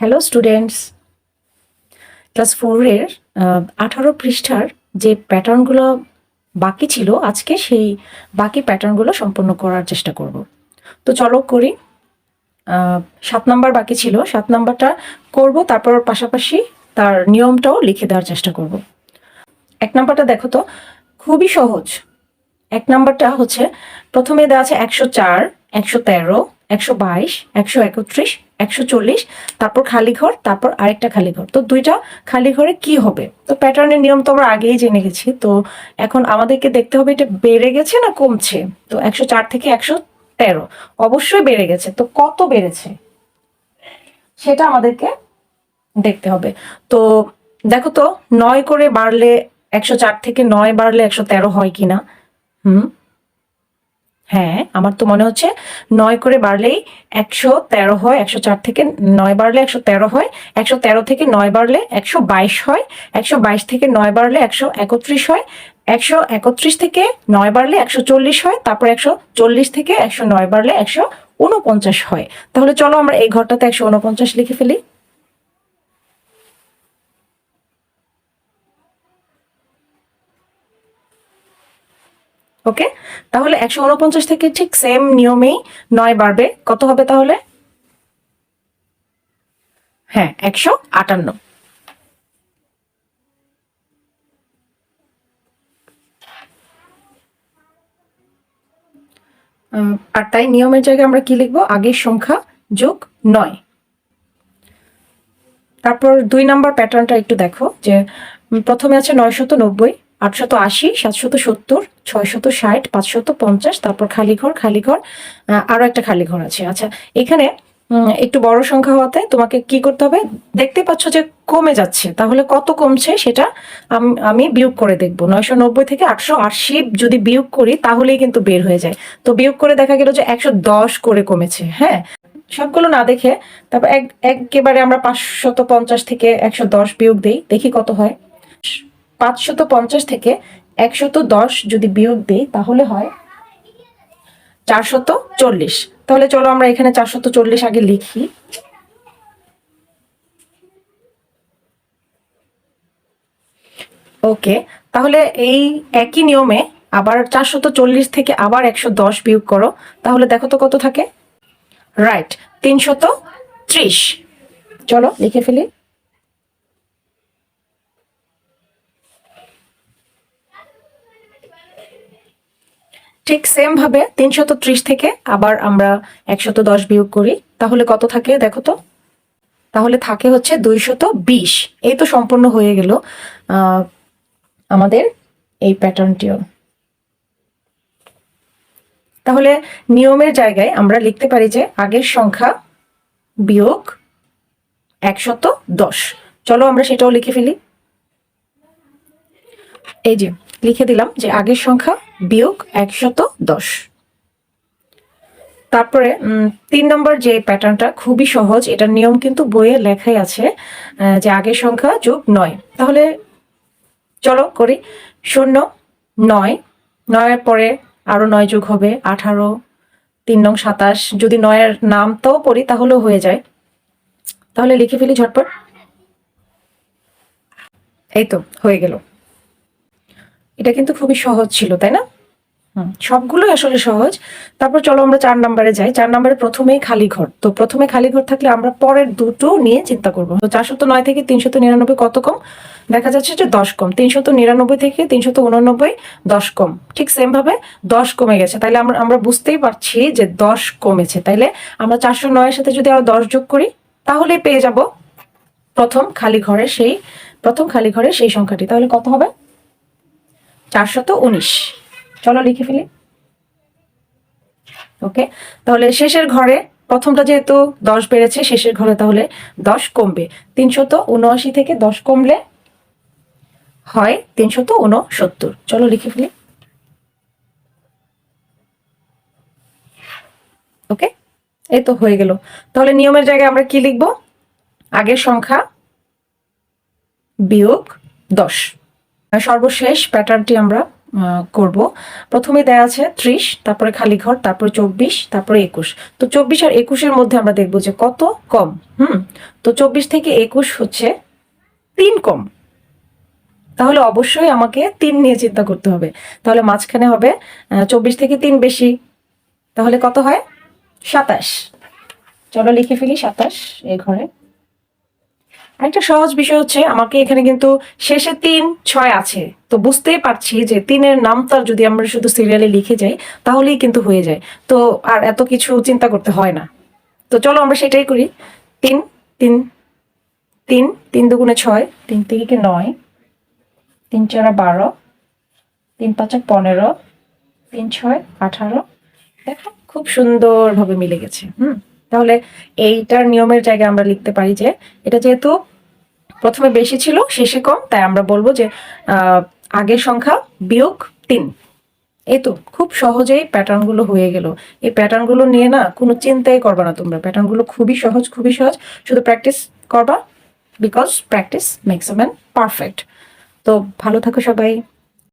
Hello students, class 4-এর 18 পৃষ্ঠার যে প্যাটার্নগুলো বাকি ছিল আজকে সেই বাকি প্যাটার্নগুলো সম্পন্ন করার চেষ্টা করব। তো চলো করি। 7 নাম্বার বাকি ছিল, 7 নাম্বারটা করব, তারপর পাশাপাশি তার নিয়মটাও লিখে দেওয়ার চেষ্টা করব। 1 নাম্বারটা দেখো তো, খুবই সহজ। 1 নাম্বারটা হচ্ছে প্রথমে দেওয়া আছে 104, 113, 122, 131, 140, তারপর খালি ঘর, তারপর আরেকটা খালি ঘর। তো দুইটা খালি ঘরে কি হবে? তো প্যাটার্নের নিয়ম তো আমরা আগেই জেনে গেছি। তো এখন আমাদেরকে দেখতে হবে এটা বেড়ে গেছে না কমছে। তো 104 থেকে 113 অবশ্যই বেড়ে গেছে। তো কত বেড়েছে সেটা আমাদেরকে দেখতে হবে। তো দেখো তো, 9 করে বাড়লে 104 থেকে 9 বাড়লে 113 হয় কিনা। হ্যাঁ, আমার তো মনে হচ্ছে 9 করে বাড়লেই 113 হয়। 104 থেকে 9 বাড়লে 113 হয়। 113 থেকে 9 বাড়লে 122 হয়। 122 থেকে 9 বাড়লে 131 হয়। 131 থেকে 9 বাড়লে 140 হয়। তারপর 140 থেকে 109 বাড়লে 149 হয়। তাহলে চলো আমরা এই ঘরটাতে 149 লিখে ফেলি। ওকে, তাহলে 149 থেকে ঠিক সেম নিয়মেই 9 বাড়বে। কত হবে তাহলে? হ্যাঁ, 158। আর তাই নিয়মের জায়গায় আমরা কি লিখবো? আগের সংখ্যা যোগ 9। তারপর 2 নাম্বার প্যাটার্নটা একটু দেখো, যে প্রথমে আছে 990, 880, 770, 660, 550, তারপর খালি ঘর, আরো একটা খালি ঘর আছে। আচ্ছা, এখানে একটু বড় সংখ্যা হওয়াতে তোমাকে কি করতে হবে? দেখতে পাচ্ছ যে কমে যাচ্ছে, তাহলে কত কমছে সেটা আমি বিয়োগ করে দেখবো। 990 থেকে 880 যদি বিয়োগ করি তাহলেই কিন্তু বের হয়ে যায়। তো বিয়োগ করে দেখা গেল যে 110 করে কমেছে। হ্যাঁ, সবগুলো না দেখে তারপর একেবারে আমরা 550 থেকে 110 বিয়োগ দিই, দেখি কত হয়। 550 থেকে 110 যদি বিয়োগ দিই তাহলে হয় 440। তাহলে চলো আমরা এখানে 440 আগে লিখি। ওকে, তাহলে এই একই নিয়মে আবার 440 থেকে আবার 110 বিয়োগ করো, তাহলে দেখো তো কত থাকে। রাইট, 330। চলো লিখে ফেলি। ঠিক সেম ভাবে 330 থেকে আবার আমরা 110 বিয়োগ করি, তাহলে কত থাকে দেখো তো। তাহলে থাকে হচ্ছে 220। এই তো সম্পূর্ণ হয়ে গেল আমাদের এই প্যাটার্নটিও। তাহলে নিয়মের জায়গায় আমরা লিখতে পারি যে আগের সংখ্যা বিয়োগ 110। চলো আমরা সেটাও লিখে ফেলি। এই যে লিখে দিলাম যে আগের সংখ্যা বিয়োগ 110। তারপরে 3 নম্বর যে প্যাটার্নটা খুবই সহজ, এটার নিয়ম কিন্তু বইয়ে লেখাই আছে, যে আগের সংখ্যা যোগ 9। তাহলে চলো করি। 0, 9, 9-এর পরে আরো 9 যোগ হবে 18, 3 নং 27। যদি 9-এর নামটাও পড়ি তাহলেও হয়ে যায়। তাহলে লিখে ফেলি ঝটপট। এই তো হয়ে গেল। এটা কিন্তু খুবই সহজ ছিল, তাই না? সবগুলোই আসলে সহজ। তারপর চলো আমরা 4 নাম্বারে যাই। 4 নাম্বারে প্রথমেই খালি ঘর। তো প্রথমে খালি ঘর থাকলে আমরা পরের দুটো নিয়ে চিন্তা করবো। তো 409 থেকে 399 কত কম? দেখা যাচ্ছে যে 10 কম। 399 থেকে 389 10 কম। ঠিক সেম ভাবে 10 কমে গেছে। তাইলে আমরা বুঝতেই পারছি যে 10 কমেছে। তাইলে আমরা 409 এর সাথে যদি আরো 10 যোগ করি তাহলে পেয়ে যাব প্রথম খালি ঘরের সেই সংখ্যাটি। তাহলে কত হবে? 419। চলো লিখে ফেলি। ওকে, তাহলে শেষের ঘরে প্রথমটা যেহেতু 10 বেড়েছে, শেষের ঘরে তাহলে 10 কমবে। 379 থেকে 10 কমলে হয় 369। চলো লিখে ফেলি। ওকে, এই তো হয়ে গেল। তাহলে নিয়মের জায়গায় আমরা কি লিখব? আগের সংখ্যা বিয়োগ 10। সর্বশেষ প্যাটার্নটি আমরা করব। প্রথমে দেয়া আছে 30, তারপরে খালি ঘর, তারপরে 24, তারপরে 21। তো 24 আর 21-এর মধ্যে আমরা দেখব যে কত কম। তো 24 থেকে 21 হচ্ছে 3 কম। তাহলে অবশ্যই আমাকে 3 নিয়ে চিন্তা করতে হবে। তাহলে মাঝখানে হবে 24 থেকে 3 বেশি, তাহলে কত হয়? 27। চলো লিখে ফেলি 27 এই ঘরে। আরেকটা সহজ বিষয় হচ্ছে, আমাকে এখানে কিন্তু শেষে 3, 6 আছে, তো বুঝতেই পারছি যে 3-এর নামটা যদি আমরা শুধু সিরিয়ালে লিখে যাই তাহলেই কিন্তু হয়ে যায়, তো আর এত কিছু চিন্তা করতে হয় না। তো চলো আমরা সেটাই করি। 3, 3, 3, 3 দুগুণে 6, 3 3 9, 3 4 12, 3 5 15, 3 6 18। দেখো খুব সুন্দরভাবে মিলে গেছে। তাহলে এইটার নিয়মের জায়গায় আমরা লিখতে পারি যে এটা যেহেতু প্রথমে বেশি ছিল শেষে কম, তাই আমরা বলবো যে আগের সংখ্যা বিয়োগ 3। এই তো খুব সহজেই প্যাটার্নগুলো হয়ে গেল। এই প্যাটার্নগুলো নিয়ে না কোনো চিন্তাই করবা না তোমরা, প্যাটার্নগুলো খুবই সহজ, খুবই সহজ। শুধু প্র্যাকটিস করবা, because practice makes a man perfect. তো ভালো থাকো সবাই।